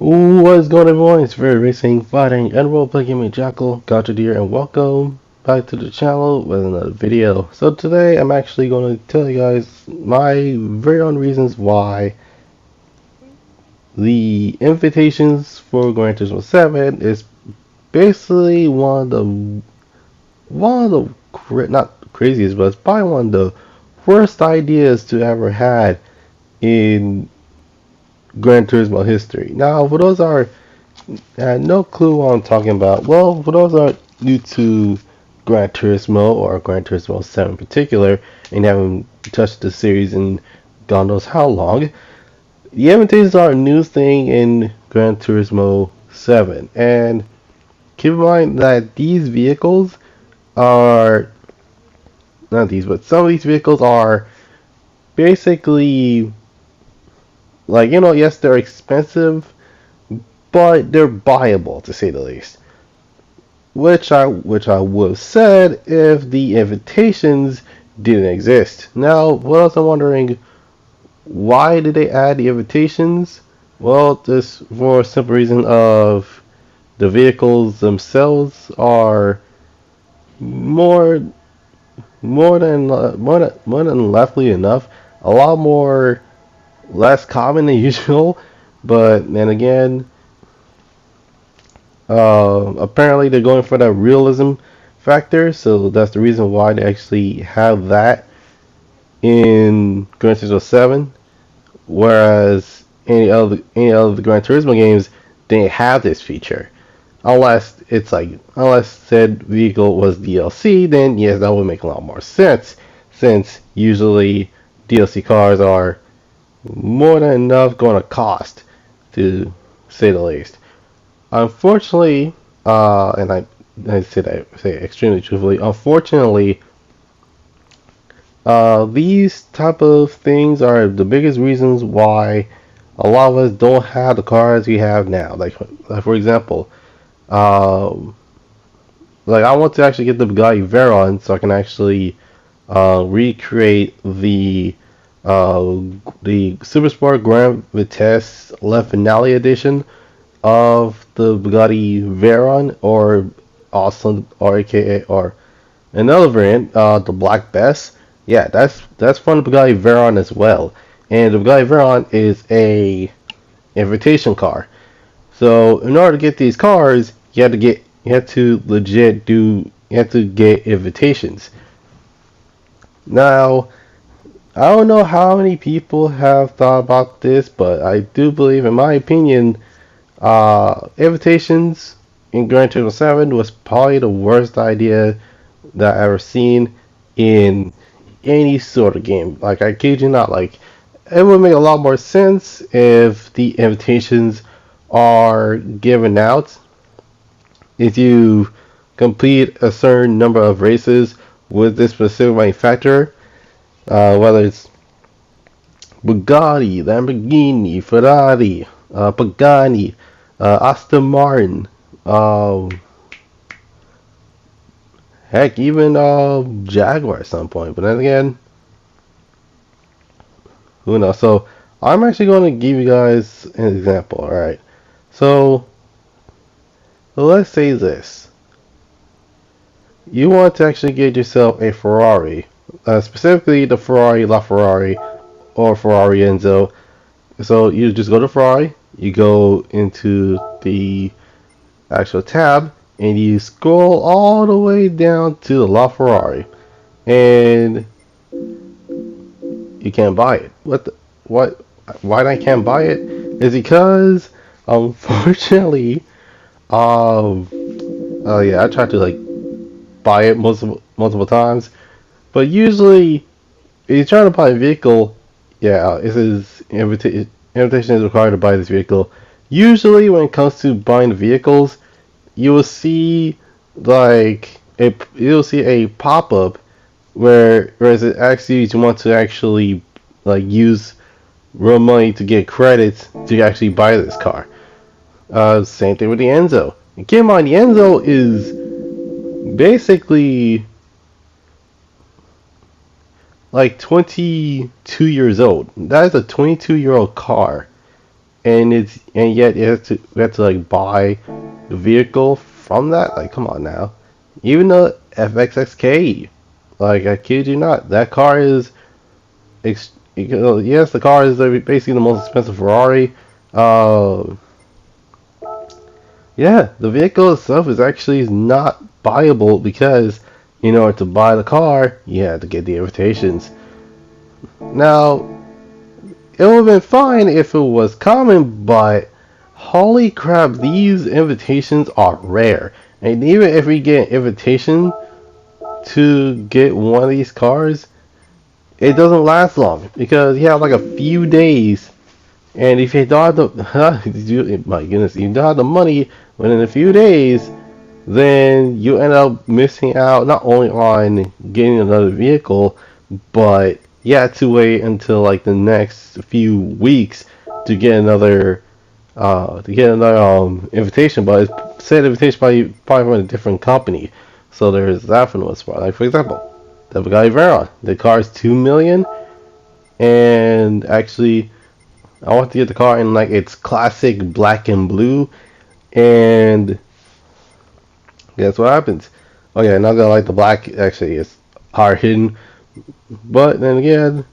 What is going on, everyone? It's Very Racing, Fighting, and Roleplay Gaming Jackal, Gotcha Deer, and welcome back to the channel with another video. So today I'm actually going to tell you guys my very own reasons why the invitations for Gran Turismo 7 is basically not craziest, but it's probably one of the worst ideas to ever had in Gran Turismo history. Now, for those are had no clue what I'm talking about. Well, for those that are new to Gran Turismo or Gran Turismo 7 in particular, and haven't touched the series in God knows how long, the invitations are a new thing in Gran Turismo 7. And keep in mind that these vehicles are, not these, but some of these vehicles are basically, like, yes, they're expensive, but they're buyable to say the least. Which I would have said if the invitations didn't exist. Now, what else I'm wondering, why did they add the invitations? Well, just for a simple reason of the vehicles themselves are more than likely enough a lot more less common than usual. But then again, apparently they're going for that realism factor, so that's the reason why they actually have that in Gran Turismo 7, whereas any other Gran Turismo games didn't have this feature. Unless said vehicle was DLC, then yes, that would make a lot more sense, since usually DLC cars are more than enough going to cost, to say the least. Unfortunately, and I say extremely truthfully, unfortunately, these type of things are the biggest reasons why a lot of us don't have the cars we have now. Like for example, um, like I want to actually get the Bugatti Veyron so I can actually recreate the Super Sport Grand Vitesse Le Finale edition of the Bugatti Veyron, or AKA or another variant, the Black Bess. Yeah, that's from the Bugatti Veyron as well. And the Bugatti Veyron is a invitation car. So in order to get these cars, you have to get invitations. Now, I don't know how many people have thought about this, but I do believe, in my opinion, invitations in Gran Turismo 7 was probably the worst idea that I've ever seen in any sort of game. Like, I kid you not, like, it would make a lot more sense if the invitations are given out if you complete a certain number of races with this specific manufacturer, whether it's Bugatti, Lamborghini, Ferrari, Pagani, Aston Martin, heck, even Jaguar at some point. But then again, who knows? So I'm actually going to give you guys an example. All right. So let's say this: you want to actually get yourself a Ferrari, specifically the Ferrari LaFerrari or Ferrari Enzo. So you just go to Ferrari, you go into the actual tab, and you scroll all the way down to the LaFerrari, and you can't buy it. Why I can't buy it is because, unfortunately, oh yeah, I tried to like buy it multiple times, but usually if you're trying to buy a vehicle, yeah, it says invitation is required to buy this vehicle. Usually, when it comes to buying the vehicles, you will see you'll see a pop up whereas it asks you to want to actually like use real money to get credits to actually buy this car. Same thing with the Enzo. And keep in mind, the Enzo is basically like 22 years old. That is a 22-year-old car. and yet you have to like buy the vehicle from that. Like, come on now. Even the FXXK, like I kid you not, that car is yes, the car is basically the most expensive Ferrari. Uh, yeah, the vehicle itself is actually not buyable because in order to buy the car, you had to get the invitations. Now, it would have been fine if it was common, but holy crap, these invitations are rare. And even if we get an invitation to get one of these cars, it doesn't last long because you have like a few days. And if you don't have the, my goodness, you don't have the money within a few days, then you end up missing out not only on getting another vehicle, but you have to wait until like the next few weeks to get another invitation. But it's said invitation by probably from a different company. So there's that for the most part. Like for example, the Bugatti Veyron, the car is 2 million, and actually I want to get the car in like its classic black and blue, and guess what happens? Okay, not gonna like the black. Actually, it's hard hidden, but then again,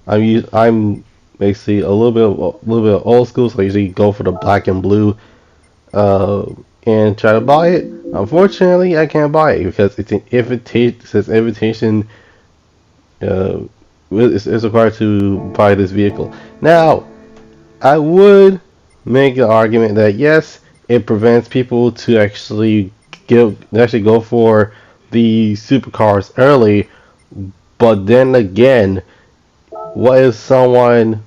I'm basically a little bit of old school, so I usually go for the black and blue, uh, and try to buy it. Unfortunately, I can't buy it because it's an invitation. It says invitation. Uh, is required to buy this vehicle. Now, I would make an argument that yes, it prevents people to actually go for the supercars early. But then again, what if someone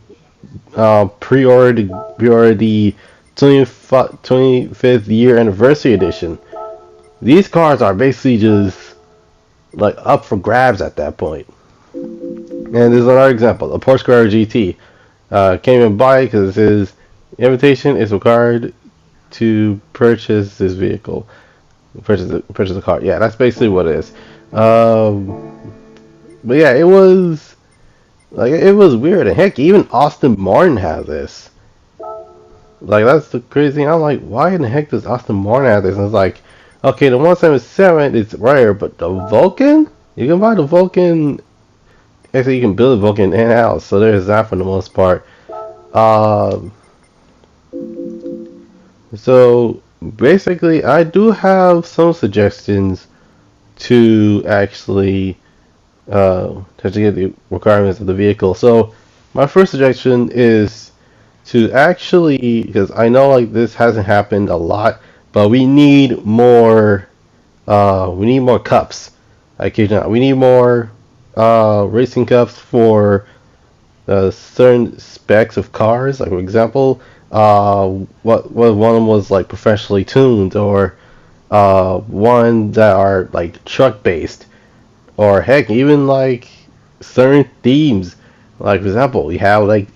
pre-ordered the 25th year anniversary edition? These cars are basically just like up for grabs at that point. And there's another example, a Porsche Carrera GT. Can't even buy it because it says invitation is required to purchase this vehicle. Purchase the car. Yeah, that's basically what it is. But yeah, it was weird. And heck, even Austin Martin has this. Like that's the crazy thing. I'm like, why in the heck does Austin Martin have this? And it's like, okay, the 177 it's rare, but the Vulcan, you can buy the Vulcan. Actually, you can build a Vulcan in house, so there's that for the most part. Um, so basically, I do have some suggestions to actually get the requirements of the vehicle. So my first suggestion is to actually, because I know like this hasn't happened a lot, but we need more. We need more cups. I kid you not. We need more racing cups for certain specs of cars. Like for example, what one of them was like professionally tuned, or one that are like truck based, or heck, even like certain themes. Like for example, you have like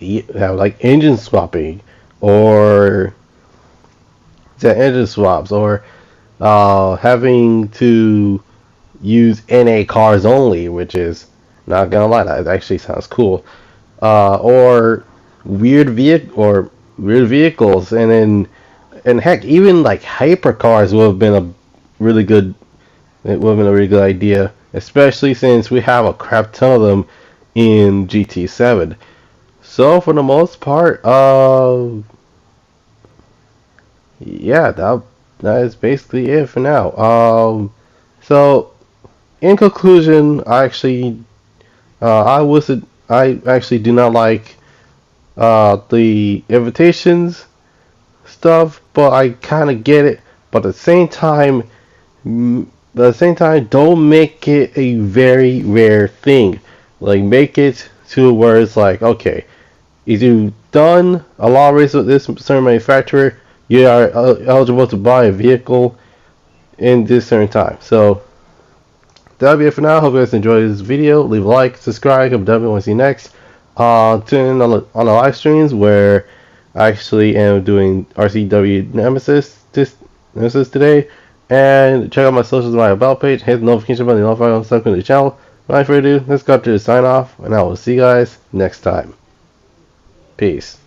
engine swapping, or engine swaps, or having to use NA cars only, which is not gonna lie, that actually sounds cool. Or weird vehicles, and heck, even like hypercars would have been a really good it would have been a really good idea, especially since we have a crap ton of them in GT7. So for the most part, yeah, that is basically it for now. So in conclusion, I actually do not like the invitations stuff, but I kind of get it. But at the same time, don't make it a very rare thing. Like make it to where it's like, okay, if you've done a lot of races with this certain manufacturer, you are eligible to buy a vehicle in this certain time. So that'll be it for now. Hope you guys enjoyed this video. Leave a like, subscribe, if you want to see next. Tune in on the live streams where I actually am doing RCW Nemesis today. And check out my socials on my about page. Hit the notification button to notify when I'm stuck in the channel. Without further ado, let's go to the sign off, and I will see you guys next time. Peace.